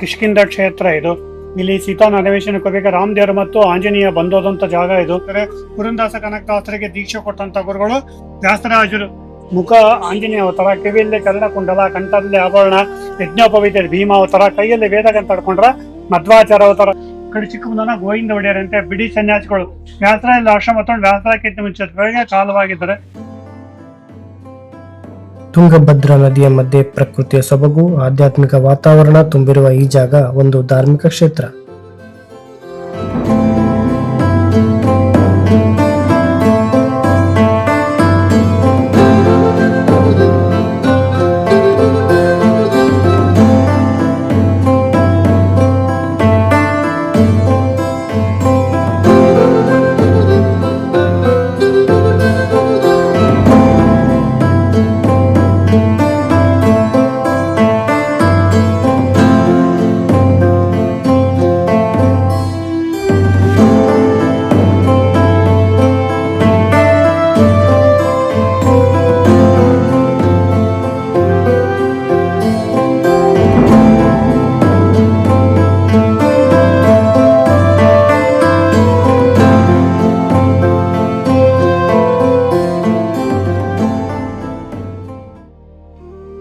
ಕಿಷ್ಕಿಂಧ ಕ್ಷೇತ್ರ ಇದು. ಇಲ್ಲಿ ಸೀತಾನ ಅನ್ವೇಷಣೆಗೆ ಹೋಗಬೇಕು. ರಾಮದೇವರು ಮತ್ತು ಆಂಜನೇಯ ಬಂದೋದಂತ ಜಾಗ ಇದು. ಪುರಂದಾಸ ಕನಕದಾಸರಿಗೆ ದೀಕ್ಷೆ ಕೊಟ್ಟಂತ ಗುರುಗಳು ವ್ಯಾಸರಾಜರು. ಮುಖ ಆಂಜನೇಯ ಅವತಾರ, ಕಿವಿಯಲ್ಲಿ ಕರ್ಣ ಕುಂಡಲ, ಕಂಠದಲ್ಲಿ ಆಭರಣ, ಯಜ್ಞೋಪವೀತ ಭೀಮ ಅವತಾರ, ಕೈಯಲ್ಲಿ ವೇದಗಂತ ತಡ್ಕೊಂಡ್ರ ಮಧ್ವಾಚಾರ ಅವತಾರ. ಕಡೆ ಚಿಕ್ಕಮಂದನ ಗೋವಿಂದ ಒಡೆಯರಂತೆ ಬಿಡಿ ಸನ್ಯಾಸಿಗಳು ವ್ಯಾಸರಾಜ ಆಶ್ರಮ ಮತ್ತು ವ್ಯಾಸರಾಜಕ್ಕಿಂತ ಮುಂಚಿತವಾಗಿ ಕಾಲವಾಗಿದ್ದಾರೆ. ತುಂಗಭದ್ರಾ ನದಿಯ ಮಧ್ಯೆ ಪ್ರಕೃತಿಯ ಸೊಬಗು, ಆಧ್ಯಾತ್ಮಿಕ ವಾತಾವರಣ ತುಂಬಿರುವ ಈ ಜಾಗ ಒಂದು ಧಾರ್ಮಿಕ ಕ್ಷೇತ್ರ.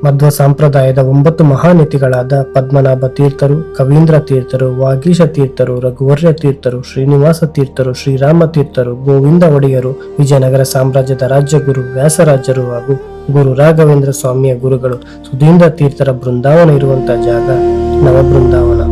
ಮಧ್ವ ಸಂಪ್ರದಾಯದ 9 ಮಹಾನಿತಿಗಳಾದ ಪದ್ಮನಾಭ ತೀರ್ಥರು, ಕವೀಂದ್ರ ತೀರ್ಥರು, ವಾಗೀಶ ತೀರ್ಥರು, ರಘುವರ್ಯ ತೀರ್ಥರು, ಶ್ರೀನಿವಾಸ ತೀರ್ಥರು, ಶ್ರೀರಾಮ ತೀರ್ಥರು, ಗೋವಿಂದ ಒಡೆಯರು, ವಿಜಯನಗರ ಸಾಮ್ರಾಜ್ಯದ ರಾಜ್ಯಗುರು ವ್ಯಾಸರಾಜರು ಹಾಗೂ ಗುರು ರಾಘವೇಂದ್ರ ಸ್ವಾಮಿಯ ಗುರುಗಳು ಸುಧೀಂದ್ರ ತೀರ್ಥರ ಬೃಂದಾವನ ಇರುವಂತಹ ಜಾಗ ನವಬೃಂದಾವನ.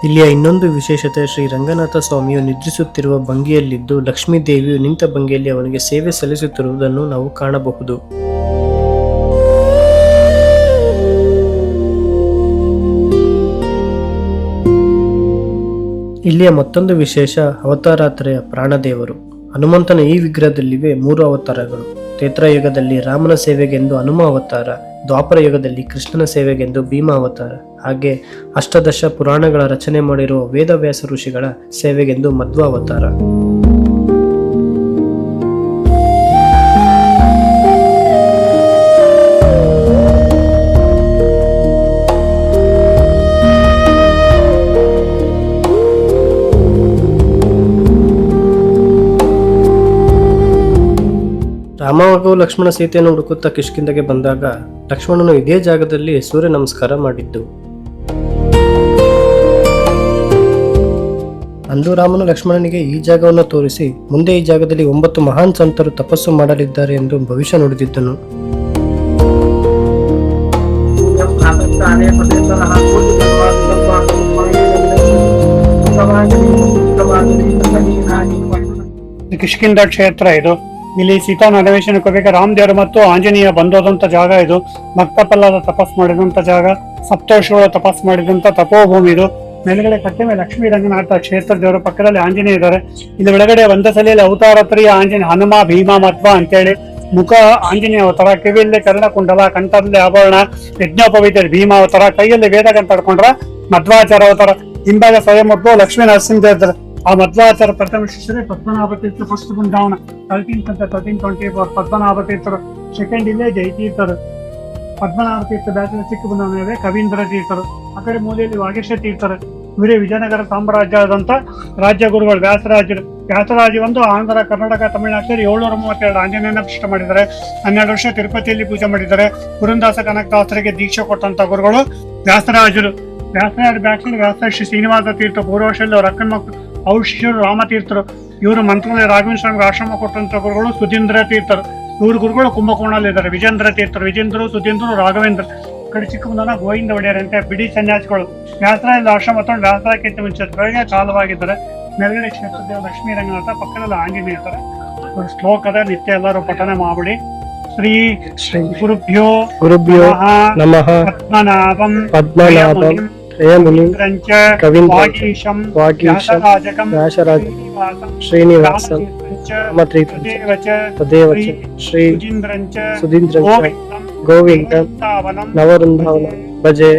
ಇಲ್ಲಿಯ ಇನ್ನೊಂದು ವಿಶೇಷತೆ, ಶ್ರೀ ರಂಗನಾಥ ಸ್ವಾಮಿಯು ನಿದ್ರಿಸುತ್ತಿರುವ ಭಂಗಿಯಲ್ಲಿದ್ದು ಲಕ್ಷ್ಮೀ ದೇವಿಯು ನಿಂತ ಭಂಗಿಯಲ್ಲಿ ಅವನಿಗೆ ಸೇವೆ ಸಲ್ಲಿಸುತ್ತಿರುವುದನ್ನು ನಾವು ಕಾಣಬಹುದು. ಇಲ್ಲಿಯ ಮತ್ತೊಂದು ವಿಶೇಷ ಅವತಾರಾತ್ರೆಯ ಪ್ರಾಣದೇವರು. ಹನುಮಂತನ ಈ ವಿಗ್ರಹದಲ್ಲಿವೆ 3 ಅವತಾರಗಳು. ತ್ರೇತಾಯುಗದಲ್ಲಿ ರಾಮನ ಸೇವೆಗೆಂದು ಹನುಮ ಅವತಾರ, ದ್ವಾಪರ ಯುಗದಲ್ಲಿ ಕೃಷ್ಣನ ಸೇವೆಗೆಂದು ಭೀಮ ಅವತಾರ, ಹಾಗೆ ಅಷ್ಟದಶ ಪುರಾಣಗಳ ರಚನೆ ಮಾಡಿರುವ ವೇದವ್ಯಾಸ ಋಷಿಗಳ ಸೇವೆಗೆಂದು ಮಧ್ವ ಅವತಾರ. ರಾಮ ಹಾಗೂ ಲಕ್ಷ್ಮಣ ಸೀತೆಯನ್ನು ಹುಡುಕುತ್ತಾ ಕಿಷ್ಕಿಂಧೆಗೆ ಬಂದಾಗ ಲಕ್ಷ್ಮಣನು ಇದೇ ಜಾಗದಲ್ಲಿ ಸೂರ್ಯ ನಮಸ್ಕಾರ ಮಾಡಿದ್ದು. ಅಂದು ರಾಮನು ಲಕ್ಷ್ಮಣನಿಗೆ ಈ ಜಾಗವನ್ನು ತೋರಿಸಿ ಮುಂದೆ ಈ ಜಾಗದಲ್ಲಿ 9 ಮಹಾನ್ ಸಂತರು ತಪಸ್ಸು ಮಾಡಲಿದ್ದಾರೆ ಎಂದು ಭವಿಷ್ಯ ನುಡಿದಿದ್ದನು. ಕಿಷ್ಕಿಂಧ ಕ್ಷೇತ್ರ ಇದು. ಇಲ್ಲಿ ಸೀತಾನ ಅನ್ವೇಷಣೆಗೆ ಹೋಗಬೇಕು. ರಾಮದೇವರು ಮತ್ತು ಆಂಜನೇಯ ಬಂದೋದಂತ ಜಾಗ ಇದು. ಭಕ್ತ ಪ್ರಹ್ಲಾದ ತಪಸ್ ಮಾಡಿದಂತ ಜಾಗ, ಸಪ್ತರ್ಷಿಗಳು ತಪಸ್ ಮಾಡಿದಂತ ತಪೋಭೂಮಿ ಇದು. ಮೇಲ್ಗಡೆ ಕಟ್ಟೆ ಮೇಲೆ ಲಕ್ಷ್ಮೀ ರಂಗನಾಥ ಕ್ಷೇತ್ರ ದೇವರ ಪಕ್ಕದಲ್ಲಿ ಆಂಜನೇಯ ಇದ್ದಾರೆ. ಇಲ್ಲಿ ಒಳಗಡೆ ಒಂದ ಸಲಿಯಲ್ಲಿ ಅವತಾರತ್ರಿಯ ಆಂಜನೇಯ, ಹನುಮ, ಭೀಮ, ಮಧ್ವ ಅಂತೇಳಿ. ಮುಖ ಆಂಜನೇಯ ಅವತಾರ, ಕಿವಿಯಲ್ಲಿ ಕರ್ಣ ಕುಂಡಲ, ಕಂಠದಲ್ಲಿ ಆಭರಣ, ಯಜ್ಞೋಪವೀತ ಭೀಮ ಅವತಾರ, ಕೈಯಲ್ಲಿ ವೇದಗಂತ ತಡ್ಕೊಂಡ್ರ ಮಧ್ವಾಚಾರ ಅವತಾರ. ಹಿಂಭಾಗ ಸ್ವಯಂ ಲಕ್ಷ್ಮೀ ನರಸಿಂಹ ಇದ್ದಾರೆ. ಆ ಮಧ್ವಾಚಾರ ಪ್ರಥಮ ಶಿಷ್ಯರೇ ಪದ್ಮನಾಭ ತೀರ್ಥ. ಫಸ್ಟ್ ಬೃಂದಾವನ 1324 ಪದ್ಮನಾಭ ತೀರ್ಥರು. ಸೆಕೆಂಡ್ ಇಲ್ಲೇ ಜಯತೀರ್ಥರು. ಪದ್ಮನಾಭ ತೀರ್ಥ ಬ್ಯಾಚಿನ ಚಿಕ್ಕ ಬೃಂದಾವನ ಕವೀಂದ್ರ ತೀರ್ಥರು. ಆ ಕಡೆ ಮೂಲೆಯಲ್ಲಿ ವಾಗೀಶ ತೀರ್ಥರು. ಇವರೇ ವಿಜಯನಗರ ಸಾಮ್ರಾಜ್ಯದಂತ ರಾಜ್ಯ ಗುರುಗಳು ವ್ಯಾಸರಾಜರು. ವ್ಯಾಸರಾಜ ಒಂದು ಆಂಧ್ರ, ಕರ್ನಾಟಕ, ತಮಿಳುನಾಡು ಸೇರಿ 732 ಆಂಜನೇಯನ ಪ್ರತಿಷ್ಠೆ ಮಾಡಿದ್ದಾರೆ. 12 ವರ್ಷ ತಿರುಪತಿಯಲ್ಲಿ ಪೂಜೆ ಮಾಡಿದ್ದಾರೆ. ಪುರಂದಾಸ ಕನಕದಾಸರಿಗೆ ದೀಕ್ಷೆ ಕೊಟ್ಟಂತ ಗುರುಗಳು ವ್ಯಾಸರಾಜರು. ವ್ಯಾಸರಾಜ ಬ್ಯಾಚಿನ ವ್ಯಾಸ ಶ್ರೀನಿವಾಸ ತೀರ್ಥ. ಪೂರ್ವಶಲ್ಲಿ ಅವ್ರ ಅಕ್ಕನ ಮಕ್ಕಳು ಅವ್ರ ಶಿಷ್ಯರು ರಾಮತೀರ್ಥರು. ಇವರು ಮಂತ್ರಾಲಯ ರಾಘವೇಂದ್ರ ಸ್ವಾಮಿ ಆಶ್ರಮ ಕೊಟ್ಟಂತ ಗುರುಗಳು ಸುಧೀಂದ್ರ ತೀರ್ಥರು. ಇವ್ರ ಗುರುಗಳು ಕುಂಭಕೋಣಲ್ಲಿ ಇದ್ದಾರೆ. ವಿಜೇಂದ್ರ ತೀರ್ಥರು, ವಿಜೇಂದ್ರ, ಸುಧೀಂದ್ರ, ರಾಘವೇಂದ್ರ. ಕಡೆ ಚಿಕ್ಕಮಂದನ ಗೋವಿಂದ ಒಡೆಯರಂತೆ ಬಿಡಿ ಸನ್ಯಾಸಿಗಳು ವ್ಯಾಸರಾಜ ಆಶ್ರಮ ಮತ್ತು ವ್ಯಾಸರಾಜಕ್ಕಿಂತ ಮುಂಚಿತವಾಗಿ ಕಾಲವಾಗಿದ್ದಾರೆ. ಮೇಲ್ಗಡೆ ಕ್ಷೇತ್ರದೇವ ಲಕ್ಷ್ಮೀ ರಂಗನಾಥ, ಪಕ್ಕದಲ್ಲಿ ಆಂಜನೇಯ ತರ ಒಂದು ಶ್ಲೋಕದ ನಿತ್ಯ ಎಲ್ಲರೂ ಪಠನೆ ಮಾಡಿ. ಶ್ರೀ ಶ್ರೀ ಗುರುಭ್ಯೋ ಗುರುಭ್ಯೋ ನಮಃ ಪದ್ಮನಾಭಂ ಪದ್ಮನಾಭಂ ತ್ರಯಮುನಿಂ ರುದ್ರಂಚ ಕವೀಂದ್ರಂಚ ವಾಗೀಶಂ ವಾಗೀಶಂ ವ್ಯಾಸರಾಜಕಂ ವ್ಯಾಸರಾಜ ಶ್ರೀನಿವಾಸಂ ಶ್ರೀನಿವಾಸಂ ರಾಮತೀರ್ಥಂಚ ರಾಮತೀರ್ಥಂಚ ತದೇವಚ ತದೇವ ಚ ಶ್ರೀ ಸುಧೀಂದ್ರಂಚ ಸುಧೀಂದ್ರಂಚ ಗೋವಿಂದಂ ಗೋವಿಂದಂ ವೃಂದಾವನಂ ನವವೃಂದಾವನ ಭಜೆ